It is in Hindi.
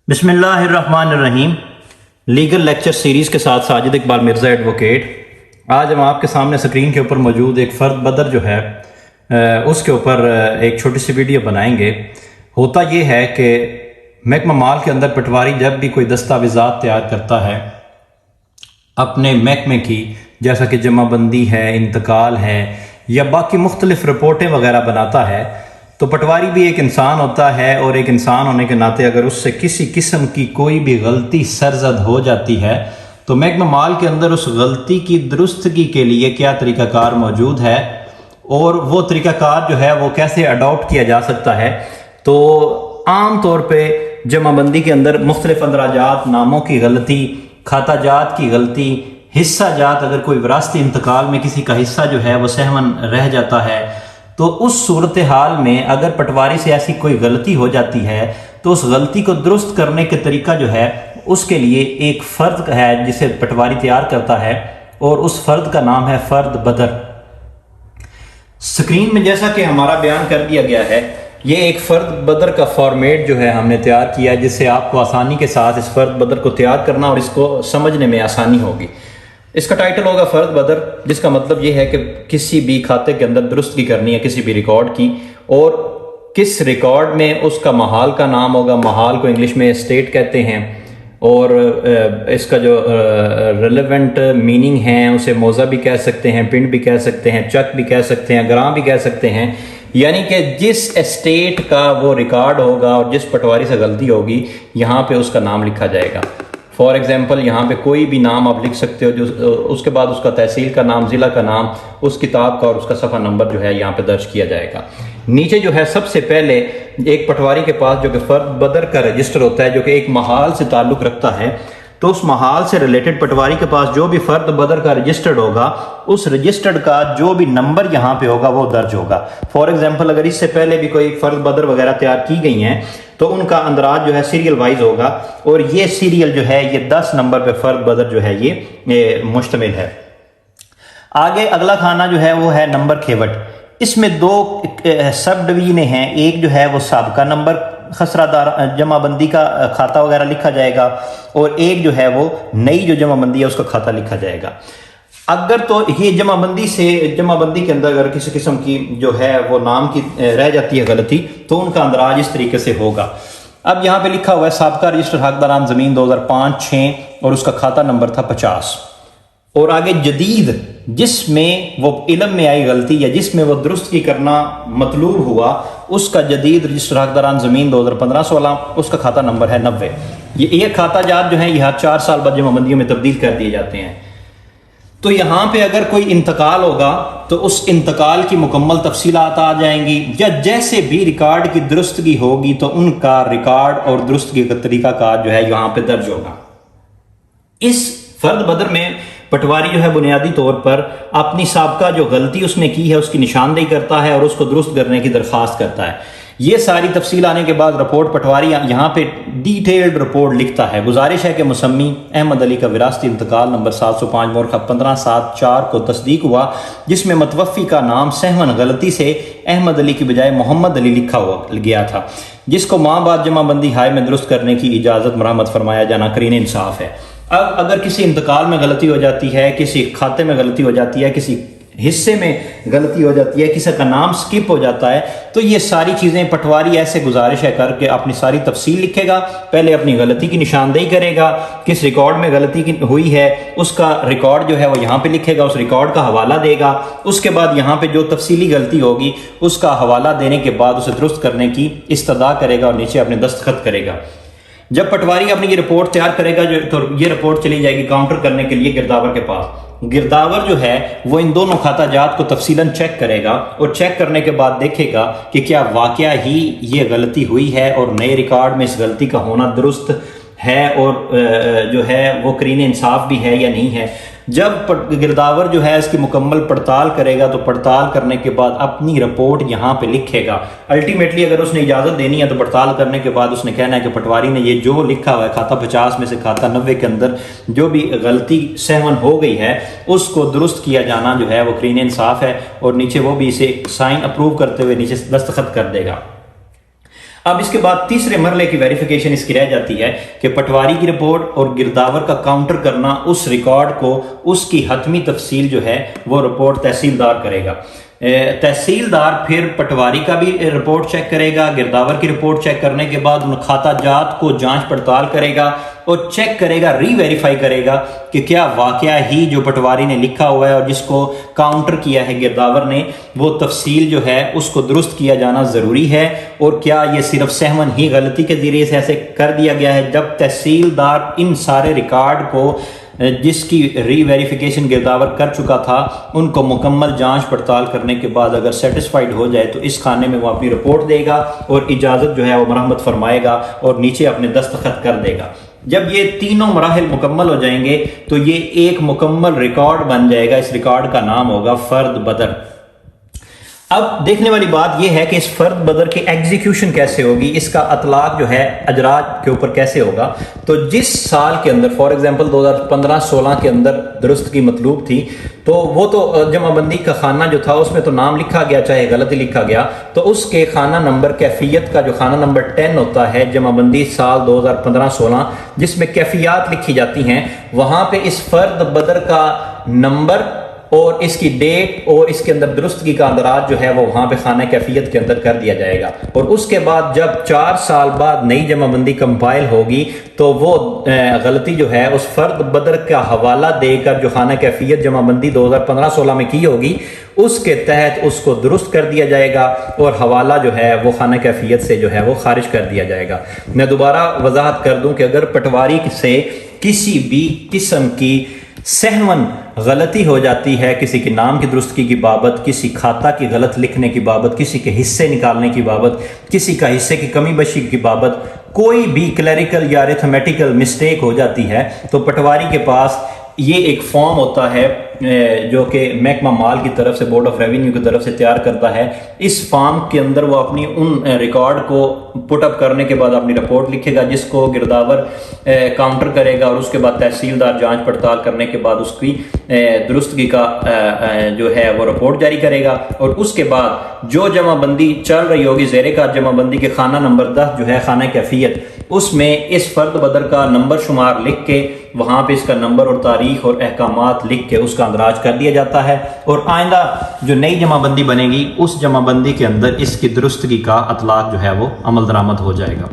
बिस्मिल्लाहिर्रहमानिर्रहीम। लीगल लेक्चर सीरीज़ के साथ साजिद इकबाल मिर्ज़ा एडवोकेट। आज हम आपके सामने स्क्रीन के ऊपर मौजूद एक फ़र्द बदर जो है उसके ऊपर एक छोटी सी वीडियो बनाएंगे। होता ये है कि महकमा माल के अंदर पटवारी जब भी कोई दस्तावेज़ात तैयार करता है अपने महकमे की, जैसा कि जमाबंदी है, इंतकाल है या बाकी मुख्तलिफ रिपोर्टें वगैरह बनाता है, तो पटवारी भी एक इंसान होता है और एक इंसान होने के नाते अगर उससे किसी किस्म की कोई भी गलती सरजद हो जाती है तो महकमा माल के अंदर उस गलती की दुरुस्तगी के लिए क्या तरीक़ाकार मौजूद है और वो तरीक़ाकार जो है वो कैसे अडॉप्ट किया जा सकता है। तो आम तौर पे जमाबंदी के अंदर मुख्तलिफ अंदराजात, नामों की गलती, खाता जात की गलती, हिस्सा जात, अगर कोई विरासती इंतकाल में किसी का हिस्सा जो है वो सहमन रह जाता है तो उस सूरत हाल में अगर पटवारी से ऐसी कोई गलती हो जाती है तो उस गलती को दुरुस्त करने के तरीका जो है उसके लिए एक फ़र्द है जिसे पटवारी तैयार करता है और उस फ़र्द का नाम है फ़र्द बदर। स्क्रीन में जैसा कि हमारा बयान कर दिया गया है, ये एक फ़र्द बदर का फॉर्मेट जो है हमने तैयार किया है जिससे आपको आसानी के साथ इस फ़र्द बदर को तैयार करना और इसको समझने में आसानी होगी। इसका टाइटल होगा फ़र्द बदर, जिसका मतलब ये है कि किसी भी खाते के अंदर दुरुस्तगी करनी है किसी भी रिकॉर्ड की, और किस रिकॉर्ड में उसका महाल का नाम होगा। महाल को इंग्लिश में स्टेट कहते हैं और इसका जो रेलेवेंट मीनिंग है उसे मौजा भी कह सकते हैं, पिंड भी कह सकते हैं, चक भी कह सकते हैं, ग्राम भी कह सकते हैं। यानी कि जिस एस्टेट का वो रिकॉर्ड होगा और जिस पटवारी से गलती होगी यहाँ पे उसका नाम लिखा जाएगा। फॉर एग्जाम्पल यहाँ पे कोई भी नाम आप लिख सकते हो, जो उसके बाद उसका तहसील का नाम, ज़िला का नाम, उस किताब का और उसका सफ़ा नंबर जो है यहाँ पे दर्ज किया जाएगा। नीचे जो है सबसे पहले एक पटवारी के पास जो कि फ़र्द बदर का रजिस्टर होता है जो कि एक महाल से ताल्लुक़ रखता है, तो उस महाल से रिलेटेड पटवारी के पास जो भी फ़र्द बदर का रजिस्टर्ड होगा उस रजिस्टर्ड का जो भी नंबर यहाँ पे होगा वो दर्ज होगा। फॉर एग्जाम्पल अगर इससे पहले भी कोई फ़र्द बदर वगैरह तैयार की गई हैं तो उनका अंदराज जो है सीरियल वाइज होगा और ये सीरियल जो है ये 10 नंबर पे फ़र्द बदर जो है ये मुश्तमिल है। आगे अगला खाना जो है वो है नंबर खेवट। इसमें दो सब डिवीजनें हैं, एक जो है वो साबका नंबर खसरादार जमाबंदी का खाता वगैरह लिखा जाएगा और एक जो है वो नई जो जमाबंदी है उसका खाता लिखा जाएगा। अगर तो ये जमाबंदी के अंदर अगर किसी किस्म की जो है वो नाम की रह जाती है गलती तो उनका अंदराज इस तरीके से होगा। अब यहाँ पे लिखा हुआ है साबका रजिस्टर हकदारान ज़मीन 2005-6 और उसका खाता नंबर था 50। और आगे जदीद जिसमें वो इल्म में आई गलती या जिसमें वो दुरुस्तगी करना मतलूब हुआ उसका जदीद रजिस्टर हकदारान ज़मीन 2015-16 उसका खाता नंबर है 90। ये खाता जात जो है यह 4 साल बाद जमाबंदियों में तब्दील कर दिए जाते हैं। तो यहाँ पे अगर कोई इंतकाल होगा तो उस इंतकाल की मुकम्मल तफसीलात आ जाएंगी या जैसे भी रिकॉर्ड की दुरुस्तगी होगी तो उनका रिकॉर्ड और दुरुस्तगी का तरीकाकार जो है यहाँ पे दर्ज होगा। इस फ़र्द बदर में पटवारी जो है बुनियादी तौर पर अपनी साबका जो गलती उसने की है उसकी निशानदेही करता है और उसको दुरुस्त करने की दरख्वास्त करता है। ये सारी तफसील आने के बाद रिपोर्ट पटवारी यहाँ पे डिटेल्ड रिपोर्ट लिखता है। गुजारिश है कि मुसम्मी अहमद अली का विरासती इंतकाल नंबर 705 मोरखा 15/7/4 को तस्दीक हुआ जिसमें मतवफ़ी का नाम सहमन गलती से अहमद अली की बजाय मोहम्मद अली लिखा हुआ गया था, जिसको माँ बाद जमाबंदी हाय में दुरुस्त करने की इजाज़त मरम्मत फरमाया जाना करीन इंसाफ है। अब अगर किसी इंतकाल में गलती हो जाती है, किसी खाते में गलती हो जाती है, किसी हिस्से में गलती हो जाती है, किसी का नाम स्किप हो जाता है, तो ये सारी चीज़ें पटवारी ऐसे गुजारिश है करके अपनी सारी तफसील लिखेगा। पहले अपनी गलती की निशानदेही करेगा, किस रिकॉर्ड में गलती हुई है उसका रिकॉर्ड जो है वो यहाँ पे लिखेगा, उस रिकॉर्ड का हवाला देगा। उसके बाद यहाँ पे जो तफसीली गलती होगी उसका हवाला देने के बाद उसे दुरुस्त करने की इस्तदा करेगा और नीचे अपने दस्तखत करेगा। जब पटवारी अपनी ये रिपोर्ट तैयार करेगा तो ये रिपोर्ट चली जाएगी काउंटर करने के लिए गिरदावर के पास। गिरदावर जो है वो इन दोनों खाता जात को तफसीलन चेक करेगा और चेक करने के बाद देखेगा कि क्या वाकया ही ये गलती हुई है और नए रिकॉर्ड में इस गलती का होना दुरुस्त है और जो है वो करीन इंसाफ भी है या नहीं है। जब गिरदावर जो है इसकी मुकम्मल पड़ताल करेगा तो पड़ताल करने के बाद अपनी रिपोर्ट यहाँ पे लिखेगा। अल्टीमेटली अगर उसने इजाज़त देनी है तो पड़ताल करने के बाद उसने कहना है कि पटवारी ने ये जो लिखा हुआ है खाता 50 में से खाता 90 के अंदर जो भी गलती सहमन हो गई है उसको दुरुस्त किया जाना जो है वो करीन इंसाफ है और नीचे वो भी इसे साइन अप्रूव करते हुए नीचे दस्तखत कर देगा। अब इसके बाद तीसरे मरले की वेरिफिकेशन इसकी रह जाती है कि पटवारी की रिपोर्ट और गिरदावर का काउंटर करना, उस रिकॉर्ड को, उसकी हतमी तफसील जो है वो रिपोर्ट तहसीलदार करेगा। तहसीलदार फिर पटवारी का भी रिपोर्ट चेक करेगा, गिरदावर की रिपोर्ट चेक करने के बाद उन खाता जात को जांच पड़ताल करेगा और चेक करेगा, रीवेरीफाई करेगा कि क्या वाकया ही जो पटवारी ने लिखा हुआ है और जिसको काउंटर किया है गिरदावर ने, वो तफसील जो है उसको दुरुस्त किया जाना ज़रूरी है, और क्या ये सिर्फ सहमन ही गलती के ज़रिए से ऐसे कर दिया गया है। जब तहसीलदार इन सारे रिकॉर्ड को जिसकी रीवेरिफिकेशन गिरदावर कर चुका था उनको मुकम्मल जांच पड़ताल करने के बाद अगर सेटिस्फाइड हो जाए तो इस खाने में वो अपनी रिपोर्ट देगा और इजाज़त जो है वो मरम्मत फरमाएगा और नीचे अपने दस्तखत कर देगा। जब ये तीनों मराहिल मुकम्मल हो जाएंगे तो ये एक मुकम्मल रिकॉर्ड बन जाएगा। इस रिकॉर्ड का नाम होगा फर्द बदर। अब देखने वाली बात यह है कि इस फर्द बदर की एग्जीक्यूशन कैसे होगी, इसका अतलाक जो है अजराज के ऊपर कैसे होगा। तो जिस साल के अंदर, फॉर एग्जांपल 2015-16 के अंदर दुरुस्त की मतलूब थी, तो वो तो जमाबंदी का खाना जो था उसमें तो नाम लिखा गया, चाहे गलत ही लिखा गया, तो उसके खाना नंबर कैफियत का जो खाना नंबर 10 होता है जमाबंदी साल 2015-16 जिसमें कैफियत लिखी जाती हैं, वहां पे इस फर्द बदर का नंबर और इसकी डेट और इसके अंदर दुरुस्तगी का अंदराज जो है वो वहां पे खाना कैफियत के अंदर कर दिया जाएगा। और उसके बाद जब 4 साल बाद नई जमाबंदी कंपाइल होगी तो वो गलती जो है उस फर्द बदर का हवाला देकर जो खाना कैफियत जमाबंदी 2015-16 में की होगी उसके तहत उसको दुरुस्त कर दिया जाएगा और हवाला जो है वो खाना कैफियत से जो है वो खारिज कर दिया जाएगा। मैं दोबारा वजाहत कर दूं कि अगर पटवारी से किसी भी किस्म की सहमन गलती हो जाती है, किसी के नाम की दुरुस्तगी की बाबत, किसी खाता की गलत लिखने की बाबत, किसी के हिस्से निकालने की बाबत, किसी का हिस्से की कमी बशी की बाबत, कोई भी क्लरिकल या अरिथमेटिकल मिस्टेक हो जाती है तो पटवारी के पास ये एक फॉर्म होता है जो कि महकमा माल की तरफ से, बोर्ड ऑफ रेवेन्यू की तरफ से तैयार करता है। इस फॉर्म के अंदर वो अपनी उन रिकॉर्ड को पुटअप करने के बाद अपनी रिपोर्ट लिखेगा जिसको गिरदावर काउंटर करेगा और उसके बाद तहसीलदार जांच पड़ताल करने के बाद उसकी दुरुस्तगी का जो है वो रिपोर्ट जारी करेगा। और उसके बाद जो जमाबंदी चल रही होगी ज़ेरे का जमाबंदी के खाना नंबर 10 जो है खाना कैफियत, उसमें इस फर्द बदर का नंबर शुमार लिख के वहां पे इसका नंबर और तारीख और अहकामात लिख के उसका अंदराज कर दिया जाता है और आइंदा जो नई जमाबंदी बनेगी उस जमाबंदी के अंदर इसकी दुरुस्तगी का अतलाक जो है वो अमल दरामद हो जाएगा।